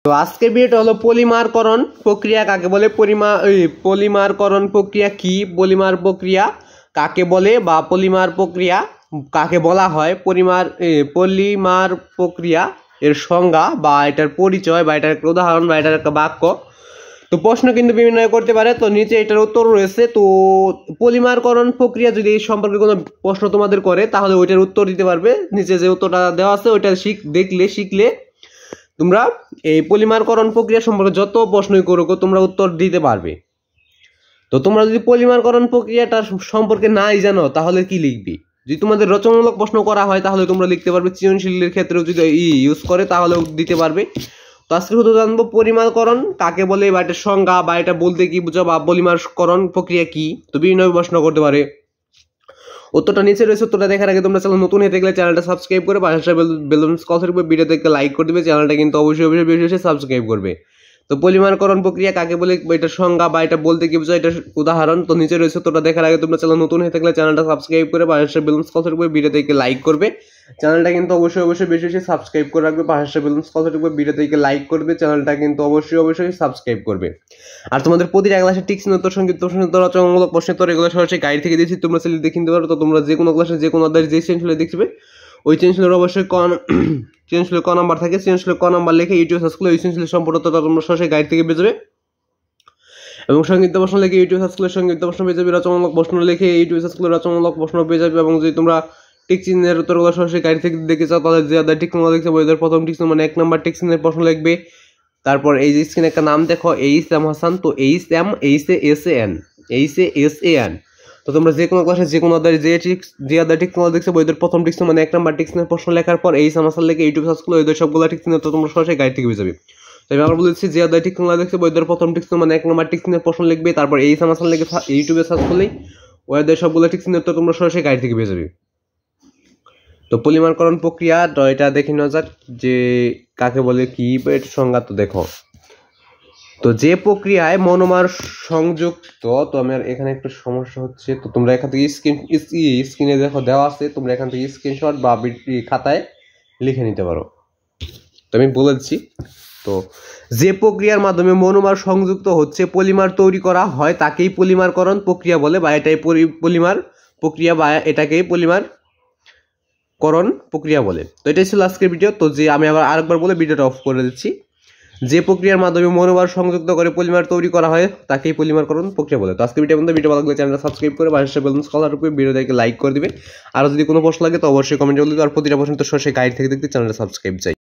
তো আজকের ভিডিওটা হলো পলিমারকরণ প্রক্রিয়া কাকে বলে, পলিমারকরণ প্রক্রিয়া কি, পলিমার প্রক্রিয়া কাকে বলে বা পলিমার প্রক্রিয়া কাকে বলা হয়, পলিমার প্রক্রিয়া এর সংজ্ঞা বা এটার পরিচয় বা এটার একটা উদাহরণ বা এটার একটা বাক্য। তো প্রশ্ন কিন্তু বিভিন্ন করতে পারে, তো নিচে এটার উত্তর রয়েছে। তো পলিমারকরণ প্রক্রিয়া যদি এই সম্পর্কে কোনো প্রশ্ন তোমাদের করে তাহলে ওইটার উত্তর দিতে পারবে, নিচে যে উত্তরটা দেওয়া আছে ওইটা শিখলে তোমরা এই পলিমারকরণ প্রক্রিয়া সম্পর্কে যত প্রশ্নই করো তোমরা উত্তর দিতে পারবে। তো তোমরা যদি পলিমারকরণ প্রক্রিয়াটা সম্পর্কে নাই জানো তাহলে কি লিখবে, যদি তোমাদের রচনামূলক প্রশ্ন করা হয় তাহলে তোমরা লিখতে পারবে, সৃজনশীলের ক্ষেত্রেও যদি ইউজ করে তাহলেও দিতে পারবে। তো আজকে শুধু জানবো পলিমারকরণ কাকে বলে বা এটার সংজ্ঞা বা এটা বলতে কি বুঝো বা পলিমারকরণ প্রক্রিয়া কি। তো বিভিন্ন প্রশ্ন করতে পারে, উত্তরটা নিচে রয়েছে। উত্তরটা দেখার আগে তোমরা চ্যানেল নতুন হয়ে থাকলে চ্যানেলটা সাবস্ক্রাইব করে পাশে বেলুন কলসের উপর ভিডিওতে একটা লাইক করে দিবে, চ্যানেলটা কিন্তু অবশ্যই সাবস্ক্রাইব করবে। তো পলিমারকরণ প্রক্রিয়া কাকে বলে, এটার সংজ্ঞা বা এটা বলতে কি বোঝায় এটার উদাহরণ তো নিচে রয়েছে। উত্তরটা দেখার আগে তোমরা চ্যানেল নতুন হয়ে থাকলে চ্যানেলটা সাবস্ক্রাইব করে পাশে বেলুন কলসের উপর ভিডিওতে একটা লাইক করবে, চ্যানেলটা কিন্তু অবশ্যই সাবস্ক্রাইব করে রাখবে, পাশে বেলুন কলসের উপর ভিডিওতে একটা লাইক করবে, চ্যানেলটা কিন্তু অবশ্যই সাবস্ক্রাইব করবে। আর তোমাদের প্রতিটা ক্লাসে টিক্স উত্তর, সংক্ষিপ্ত প্রশ্ন উত্তর, রচনামূলক প্রশ্ন উত্তর এগুলো সরাসরি গাইড থেকে দিয়েছি, তোমরা চাইলে দেখে নিতে পারো। তো তোমরা যে কোনো ক্লাসে যে কোনো অধ্যায়ে যে সৃজনশীলে দেখবে ওই সৃজনশীলের অবশ্যই সৃজনশীলের ক নাম্বার থাকে, সৃজনশীলের ক নাম্বার লিখে ইউটিউব সার্চ করলে ওই সৃজনশীলের সম্পূর্ণ তোমরা সরাসরি গাইড থেকে পেয়ে যাবে। এবং সংক্ষিপ্ত প্রশ্ন লিখে ইউটিউব সার্চ করলে সংক্ষিপ্ত প্রশ্ন পেয়ে যাবে, রচনামূলক প্রশ্ন লিখে ইউটিউব সার্চ করলে রচনামূলক প্রশ্ন পেয়ে যাবে। এবং যদি তোমরা টিক চিহ্নের উত্তরগুলো সরাসরি গাইড থেকে দেখে চাও তাহলে যে অধ্যায় টিক চিহ্ন দেখতে বইদের প্রথম টিক চিহ্ন মানে 1 নাম্বার টিক চিহ্নের প্রশ্ন লিখবে। তারপর এই যে স্ক্রিনে একটা নাম দেখো এইচ.এম. হাসান, তো এইচ.এ.এস.এ.এন। তো তোমরা যে কোনো ক্লাসে যে কোনো অধ্যায় যে অধ্যায় টিক চিহ্ন দেখছো বইদের প্রথম টিক চিহ্ন মানে 1 নাম্বার টিক চিহ্নের প্রশ্ন লেখার পর এইচ.এম. হাসান লিখে ইউটিউব সার্চ করলে ওইদের সবগুলো টিক চিহ্ন তো তোমরা সরাসরি গাইড থেকে পেয়ে যাবে। তো আমি আবার বলেছি যে অধ্যায় টিক চিহ্ন দেখছো বইদের প্রথম টিক চিহ্ন মানে 1 নাম্বার টিক চিহ্নের প্রশ্ন লিখবে, তারপর এইচ.এম. হাসান লিখে ইউটিউবে সার্চ করলেই ওই অধ্যায় সবগুলো টিক চিহ্ন তো তোমরা সরাসরি গাইড থেকে পেয়ে যাবে। তো পলিমারকরণ প্রক্রিয়া তো এটা দেখে নেওয়া যাক যে কাকে বলে কি এর সংজ্ঞা। তো দেখো, তো যে প্রক্রিয়ায় মনোমার সংযুক্ত, তো আমার এখানে একটু সমস্যা হচ্ছে, তো তোমরা এখান থেকে স্ক্রিনে দেখো দেওয়া আছে, তোমরা এখান থেকে স্ক্রিনশট বা খাতায় লিখে নিতে পারো। তো আমি বলেছি, তো যে প্রক্রিয়ার মাধ্যমে মনোমার সংযুক্ত হচ্ছে পলিমার তৈরি করা হয় তাকেই পলিমারকরণ প্রক্রিয়া বলে বা এটাই পলিমার প্রক্রিয়া বা এটাকেই পলিমারকরণ প্রক্রিয়া বলে। তো এটাই ছিল আজকের ভিডিও। তো যে আমি আবার আরেকবার বলে ভিডিওটা অফ করে দিচ্ছি, যে প্রক্রিয়ার মাধ্যমে মনোমার সংযুক্ত করে পলিমার তৈরি করা হয় তাকেই পলিমারকরণ প্রক্রিয়া বলে। তো আজকে ভিডিও ভালো লাগলে চ্যানেলটা সাবস্ক্রাইব করে পাশে বেলুন কলার উপরে ভিডিওটাকে লাইক করে দিবে। আর যদি কোনো প্রশ্ন লাগে তো অবশ্যই কমেন্টে বলে দিবে, আর প্রতিটা প্রশ্ন তো সরাসরি গাইড থেকে দেখতে চ্যানেলটা সাবস্ক্রাইব চাই।